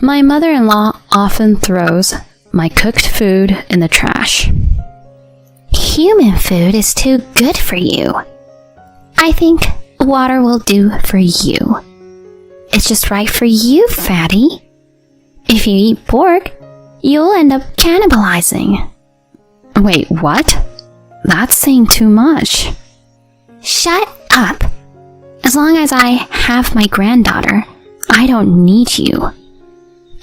My mother-in-law often throws my cooked food in the trash. Human food is too good for you. I think water will do for you. It's just right for you, fatty. If you eat pork, you'll end up cannibalizing. Wait, what? That's saying too much. Shut up. As long as I have my granddaughter, I don't need you.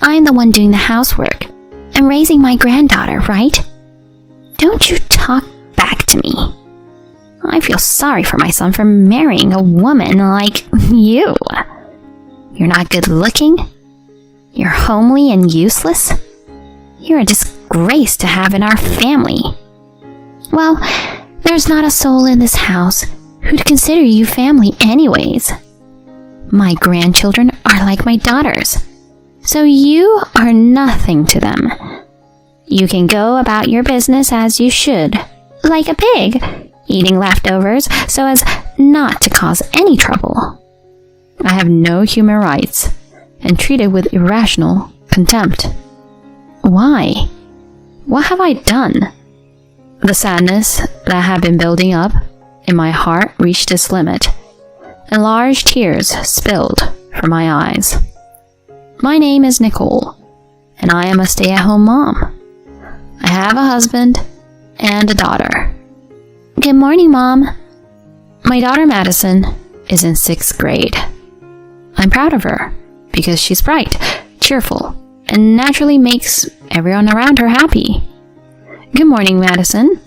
I'm the one doing the housework and raising my granddaughter, right? Don't you talk back to me. I feel sorry for my son for marrying a woman like you. You're not good looking. You're homely and useless. You're a disgrace to have in our family. Well, there's not a soul in this house who'd consider you family anyways. My grandchildren are like my daughters, so you are nothing to them. You can go about your business as you should, like a pig, eating leftovers so as not to cause any trouble. I have no human rights and treated with irrational contempt. Why? What have I done? The sadness that had been building up in my heart reached its limit, and large tears spilled from my eyes. My name is Nicole, and I am a stay-at-home mom. I have a husband and a daughter. Good morning, Mom. My daughter Madison is in 6th grade. I'm proud of her because she's bright, cheerful, and naturally makes everyone around her happy. Good morning, Madison.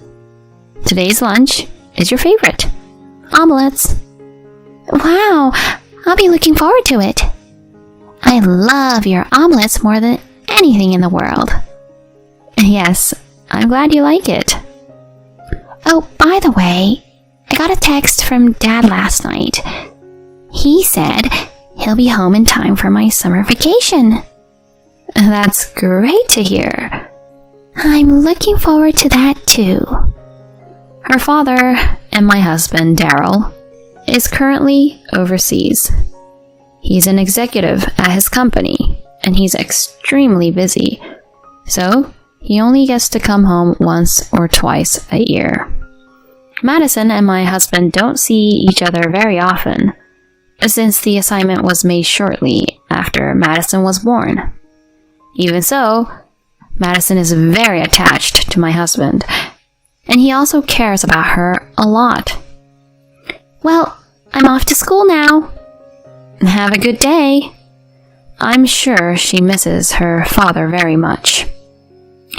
Today's lunch is your favorite. Omelets. Wow, I'll be looking forward to it. I love your omelets more than anything in the world. Yes, I'm glad you like it. Oh, by the way, I got a text from Dad last night. He said he'll be home in time for my summer vacation. That's great to hear. I'm looking forward to that too. Her father and my husband, Daryl, is currently overseas. He's an executive at his company, and he's extremely busy, so he only gets to come home once or twice a year. Madison and my husband don't see each other very often, since the assignment was made shortly after Madison was born. Even so, Madison is very attached to my husband, and he also cares about her a lot. Well, I'm off to school now. Have a good day. I'm sure she misses her father very much.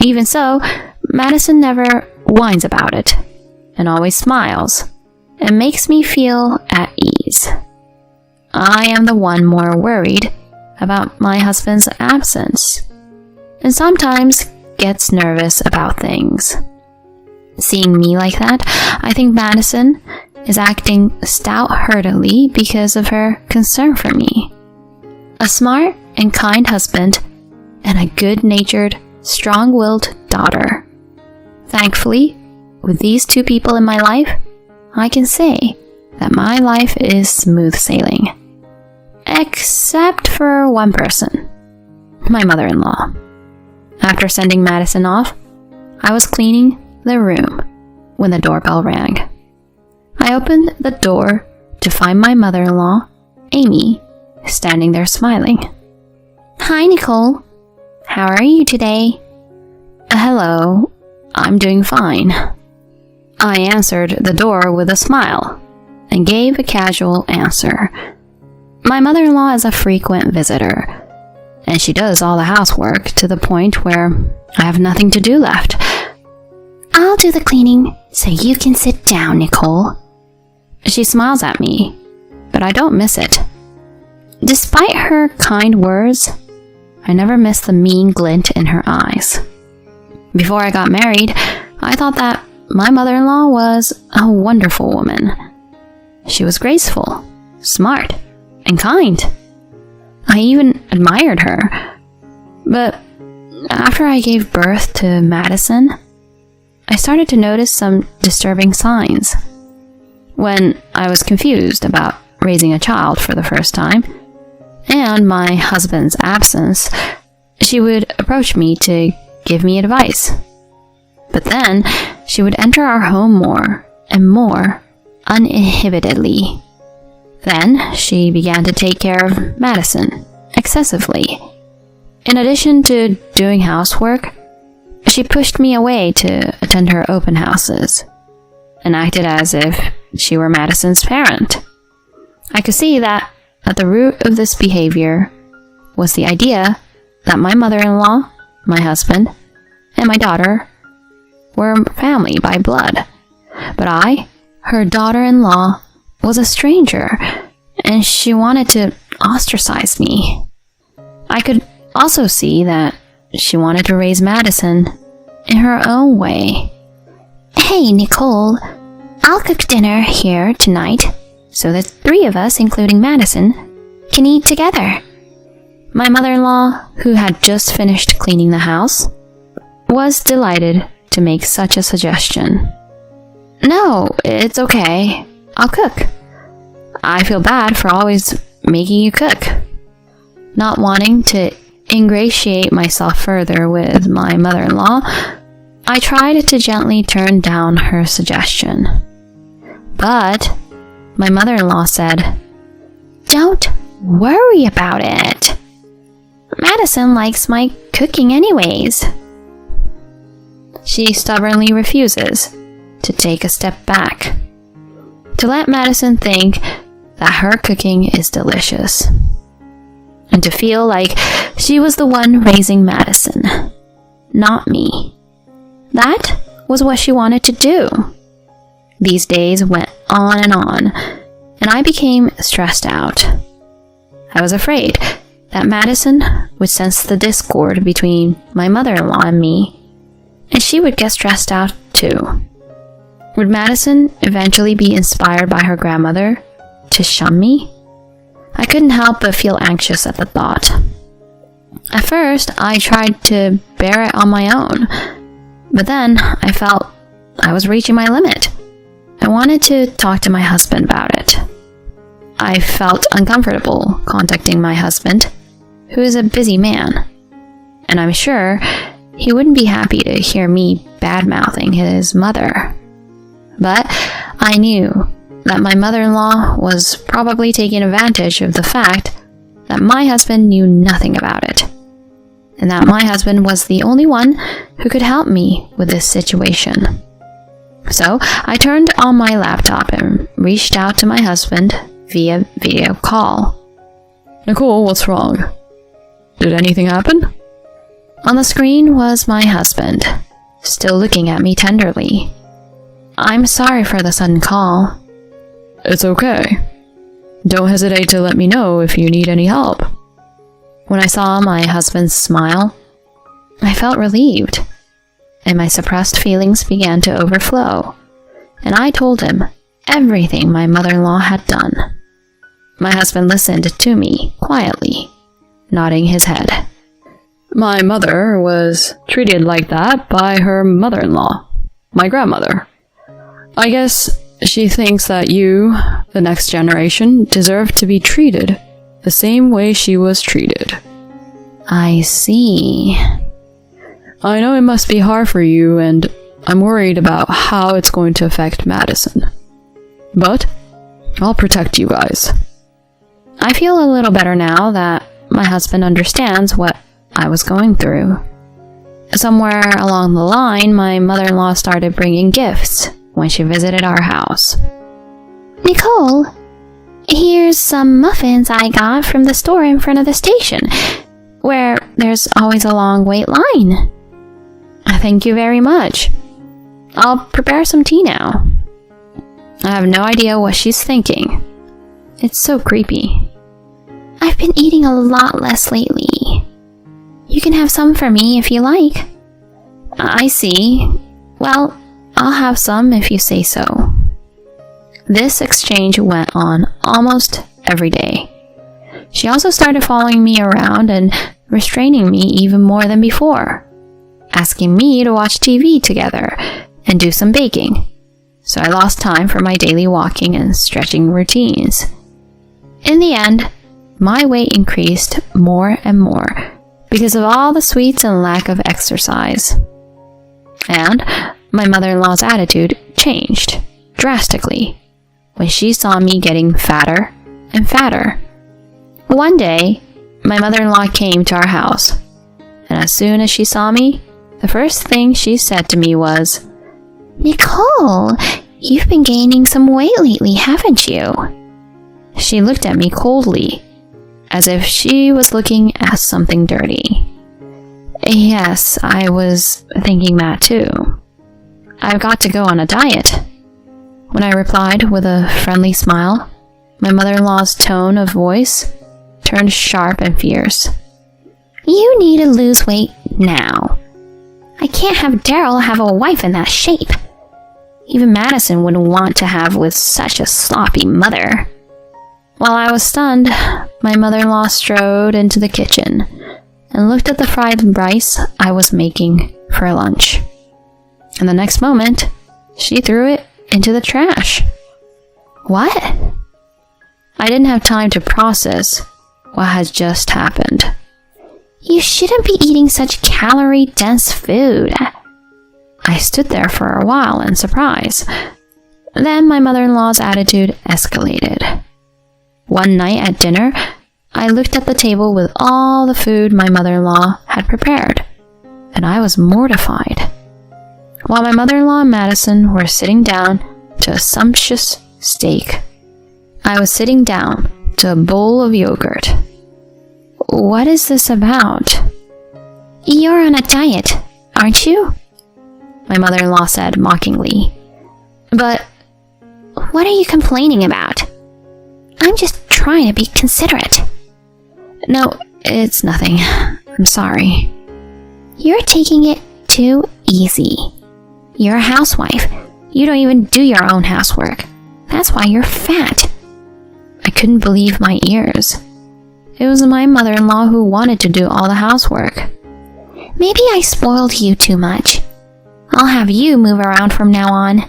Even so, Madison never whines about it, and always smiles, and makes me feel at ease. I am the one more worried about my husband's absence, and sometimes gets nervous about things. Seeing me like that, I think Madison is acting stout-heartedly because of her concern for me. A smart and kind husband, and a good-natured, strong-willed daughter. Thankfully, with these two people in my life, I can say that my life is smooth sailing. Except for one person, my mother-in-law. After sending Madison off, I was cleaning the room when the doorbell rang. I opened the door to find my mother-in-law, Amy, standing there smiling. Hi, Nicole. How are you today? Hello, I'm doing fine. I answered the door with a smile and gave a casual answer. My mother-in-law is a frequent visitor, and she does all the housework to the point where I have nothing to do left. I'll do the cleaning so you can sit down, Nicole. She smiles at me, but I don't miss it. Despite her kind words, I never miss the mean glint in her eyes. Before I got married, I thought that my mother-in-law was a wonderful woman. She was graceful, smart, and kind. I even admired her. But after I gave birth to Madison, I started to notice some disturbing signs. When I was confused about raising a child for the first time, and my husband's absence, she would approach me to give me advice. But then she would enter our home more and more uninhibitedly. Then she began to take care of Madison excessively. In addition to doing housework, she pushed me away to attend her open houses and acted as if she were Madison's parent. I could see that at the root of this behavior was the idea that my mother-in-law, my husband, and my daughter were family by blood. But I, her daughter-in-law, was a stranger, and she wanted to ostracize me. I could also see that she wanted to raise Madison in her own way. Hey, Nicole, I'll cook dinner here tonight so the three of us, including Madison, can eat together. My mother-in-law, who had just finished cleaning the house, was delighted to make such a suggestion. No, it's okay. I'll cook. I feel bad for always making you cook. Not wanting to ingratiate myself further with my mother-in-law, I tried to gently turn down her suggestion. But my mother-in-law said, "Don't worry about it. Madison likes my cooking anyways." She stubbornly refuses to take a step back, to let Madison think that her cooking is delicious, and to feel like she was the one raising Madison, not me. That was what she wanted to do. These days went on, and I became stressed out. I was afraid that Madison would sense the discord between my mother-in-law and me, and she would get stressed out too. Would Madison eventually be inspired by her grandmother to shun me? I couldn't help but feel anxious at the thought. At first, I tried to bear it on my own, but then I felt I was reaching my limit. I wanted to talk to my husband about it. I felt uncomfortable contacting my husband, who is a busy man, and I'm sure he wouldn't be happy to hear me bad-mouthing his mother. But I knew that my mother-in-law was probably taking advantage of the fact that my husband knew nothing about it, and that my husband was the only one who could help me with this situation. So I turned on my laptop and reached out to my husband via video call. Nicole, what's wrong? Did anything happen? On the screen was my husband, still looking at me tenderly. I'm sorry for the sudden call. It's okay. Don't hesitate to let me know if you need any help. When I saw my husband's smile, I felt relieved, and my suppressed feelings began to overflow, and I told him everything my mother-in-law had done. My husband listened to me quietly, nodding his head. My mother was treated like that by her mother-in-law, my grandmother. I guess she thinks that you, the next generation, deserve to be treated the same way she was treated. I see. I know it must be hard for you, and I'm worried about how it's going to affect Madison. But I'll protect you guys. I feel a little better now that my husband understands what I was going through. Somewhere along the line, my mother-in-law started bringing gifts when she visited our house. "Nicole, here's some muffins I got from the store in front of the station, where there's always a long wait line." Thank you very much. I'll prepare some tea now. I have no idea what she's thinking. It's so creepy. "I've been eating a lot less lately. You can have some for me if you like." I see. Well, I'll have some if you say so. This exchange went on almost every day. She also started following me around and restraining me even more than before, asking me to watch TV together and do some baking. So I lost time for my daily walking and stretching routines. In the end, my weight increased more and more because of all the sweets and lack of exercise. And my mother-in-law's attitude changed drastically when she saw me getting fatter and fatter. One day, my mother-in-law came to our house, and as soon as she saw me, the first thing she said to me was, "Nicole, you've been gaining some weight lately, haven't you?" She looked at me coldly, as if she was looking at something dirty. Yes, I was thinking that too. I've got to go on a diet. When I replied with a friendly smile, my mother-in-law's tone of voice turned sharp and fierce. "You need to lose weight now. I can't have Daryl have a wife in that shape. Even Madison wouldn't want to have with such a sloppy mother." While I was stunned, my mother-in-law strode into the kitchen and looked at the fried rice I was making for lunch. And the next moment, she threw it into the trash. What? I didn't have time to process what had just happened. You shouldn't be eating such calorie-dense food. I stood there for a while in surprise. Then my mother-in-law's attitude escalated. One night at dinner, I looked at the table with all the food my mother-in-law had prepared, and I was mortified. While my mother-in-law and Madison were sitting down to a sumptuous steak, I was sitting down to a bowl of yogurt. What is this about? "You're on a diet, aren't you?" my mother-in-law said mockingly. "But what are you complaining about? I'm just trying to be considerate." No, it's nothing. I'm sorry. "You're taking it too easy. You're a housewife. You don't even do your own housework. That's why you're fat." I couldn't believe my ears. It was my mother-in-law who wanted to do all the housework. "Maybe I spoiled you too much. I'll have you move around from now on."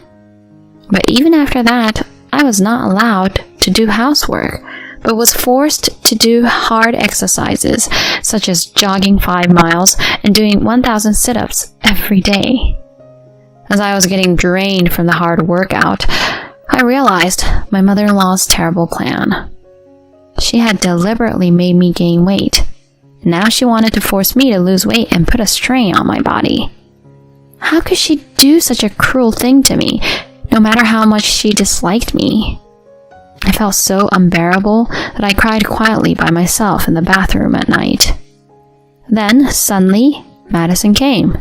But even after that, I was not allowed to do housework, but was forced to do hard exercises, such as jogging 5 miles and doing 1,000 sit-ups every day. As I was getting drained from the hard workout, I realized my mother-in-law's terrible plan. She had deliberately made me gain weight. Now she wanted to force me to lose weight and put a strain on my body. How could she do such a cruel thing to me, no matter how much she disliked me? I felt so unbearable that I cried quietly by myself in the bathroom at night. Then, suddenly, Madison came.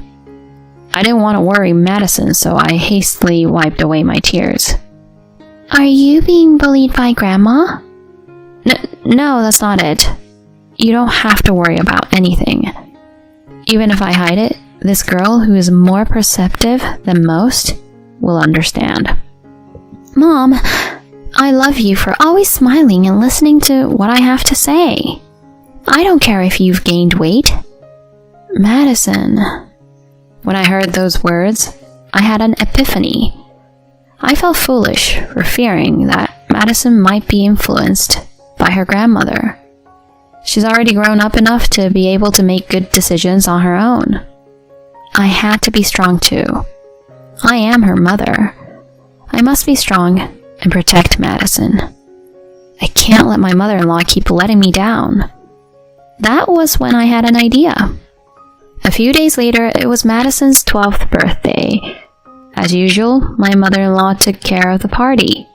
I didn't want to worry Madison, so I hastily wiped away my tears. "Are you being bullied by Grandma?" No, that's not it. You don't have to worry about anything. Even if I hide it, this girl who is more perceptive than most will understand." "Mom, I love you for always smiling and listening to what I have to say. I don't care if you've gained weight." "Madison." When I heard those words, I had an epiphany. I felt foolish for fearing that Madison might be influenced by her grandmother. She's already grown up enough to be able to make good decisions on her own. I had to be strong too. I am her mother. I must be strong and protect Madison. I can't let my mother-in-law keep letting me down. That was when I had an idea. A few days later, it was Madison's 12th birthday. As usual, my mother-in-law took care of the party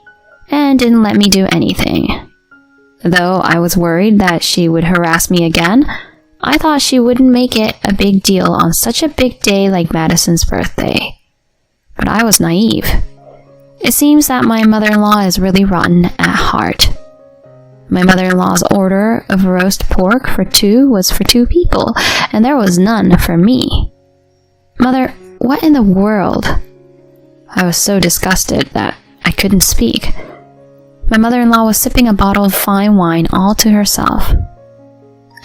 and didn't let me do anything. Though I was worried that she would harass me again, I thought she wouldn't make it a big deal on such a big day like Madison's birthday. But I was naive. It seems that my mother-in-law is really rotten at heart. My mother-in-law's order of roast pork for 2 was for 2 people, and there was none for me. Mother, what in the world? I was so disgusted that I couldn't speak. My mother-in-law was sipping a bottle of fine wine all to herself.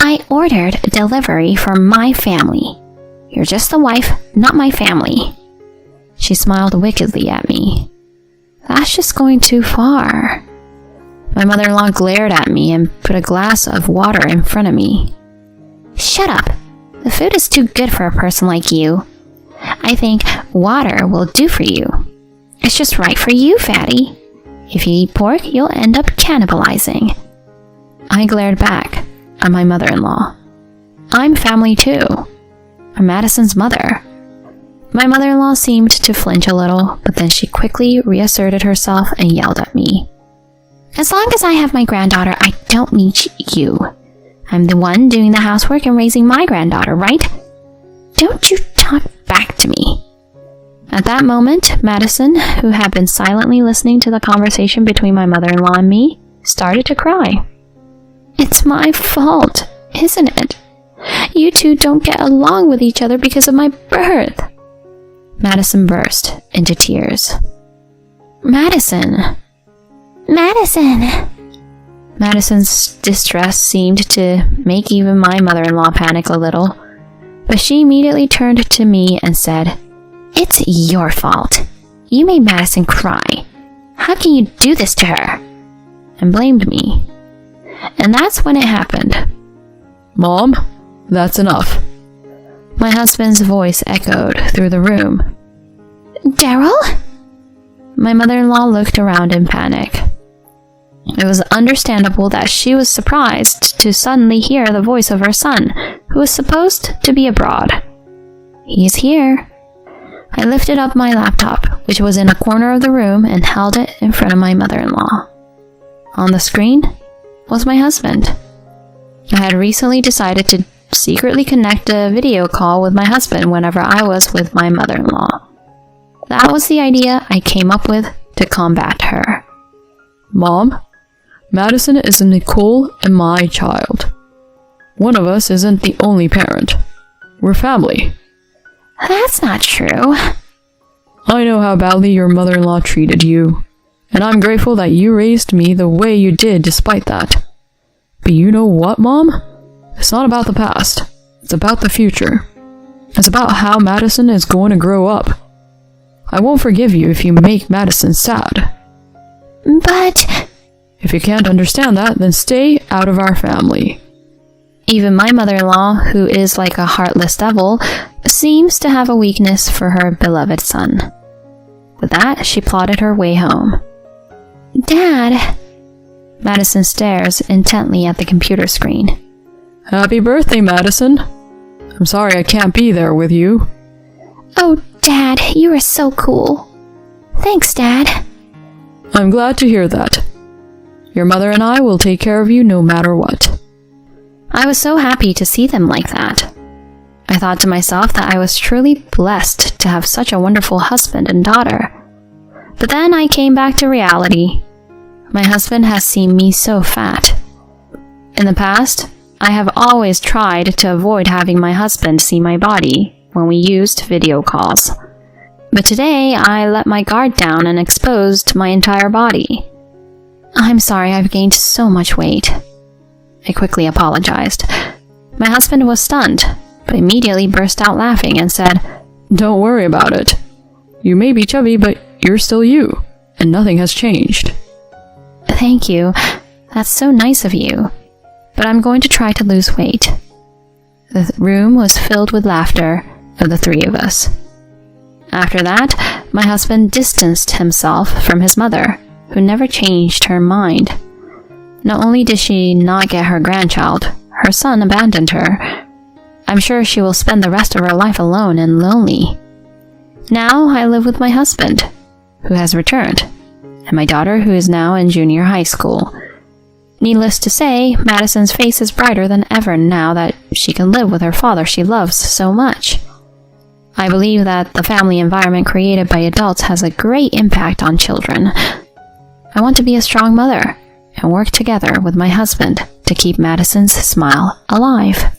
"I ordered delivery for my family. You're just the wife, not my family." She smiled wickedly at me. That's just going too far. My mother-in-law glared at me and put a glass of water in front of me. Shut up. The food is too good for a person like you. I think water will do for you. It's just right for you, fatty. If you eat pork, you'll end up cannibalizing. I glared back at my mother-in-law. I'm family too. I'm Madison's mother. My mother-in-law seemed to flinch a little, but then she quickly reasserted herself and yelled at me. As long as I have my granddaughter, I don't need you. I'm the one doing the housework and raising my granddaughter, right? Don't you talk back to me. At that moment, Madison, who had been silently listening to the conversation between my mother-in-law and me, started to cry. It's my fault, isn't it? You two don't get along with each other because of my birth. Madison burst into tears. Madison! Madison's distress seemed to make even my mother-in-law panic a little, but she immediately turned to me and said, It's your fault. You made Madison cry. How can you do this to her? And blamed me. And that's when it happened. Mom, that's enough. My husband's voice echoed through the room. Daryl? My mother-in-law looked around in panic. It was understandable that she was surprised to suddenly hear the voice of her son, who was supposed to be abroad. He's here. I lifted up my laptop, which was in a corner of the room, and held it in front of my mother-in-law. On the screen was my husband. I had recently decided to secretly connect a video call with my husband whenever I was with my mother-in-law. That was the idea I came up with to combat her. Mom, Madison is Nicole and my child. One of us isn't the only parent. We're family. That's not true. I know how badly your mother-in-law treated you, and I'm grateful that you raised me the way you did despite that. But you know what, Mom? It's not about the past. It's about the future. It's about how Madison is going to grow up. I won't forgive you if you make Madison sad. But... If you can't understand that, then stay out of our family. Even my mother-in-law, who is like a heartless devil, seems to have a weakness for her beloved son. With that, she plodded her way home. Dad... Madison stares intently at the computer screen. Happy birthday, Madison. I'm sorry I can't be there with you. Oh, Dad, you are so cool. Thanks, Dad. I'm glad to hear that. Your mother and I will take care of you no matter what. I was so happy to see them like that. I thought to myself that I was truly blessed to have such a wonderful husband and daughter. But then I came back to reality. My husband has seen me so fat. In the past, I have always tried to avoid having my husband see my body when we used video calls. But today, I let my guard down and exposed my entire body. I'm sorry I've gained so much weight. I quickly apologized. My husband was stunned, but immediately burst out laughing and said, Don't worry about it. You may be chubby, but you're still you, and nothing has changed. Thank you. That's so nice of you. But I'm going to try to lose weight. The room was filled with laughter of the three of us. After that, my husband distanced himself from his mother, who never changed her mind. Not only did she not get her grandchild, her son abandoned her. I'm sure she will spend the rest of her life alone and lonely. Now I live with my husband, who has returned, and my daughter, who is now in junior high school. Needless to say, Madison's face is brighter than ever now that she can live with her father she loves so much. I believe that the family environment created by adults has a great impact on children. I want to be a strong mother and work together with my husband to keep Madison's smile alive.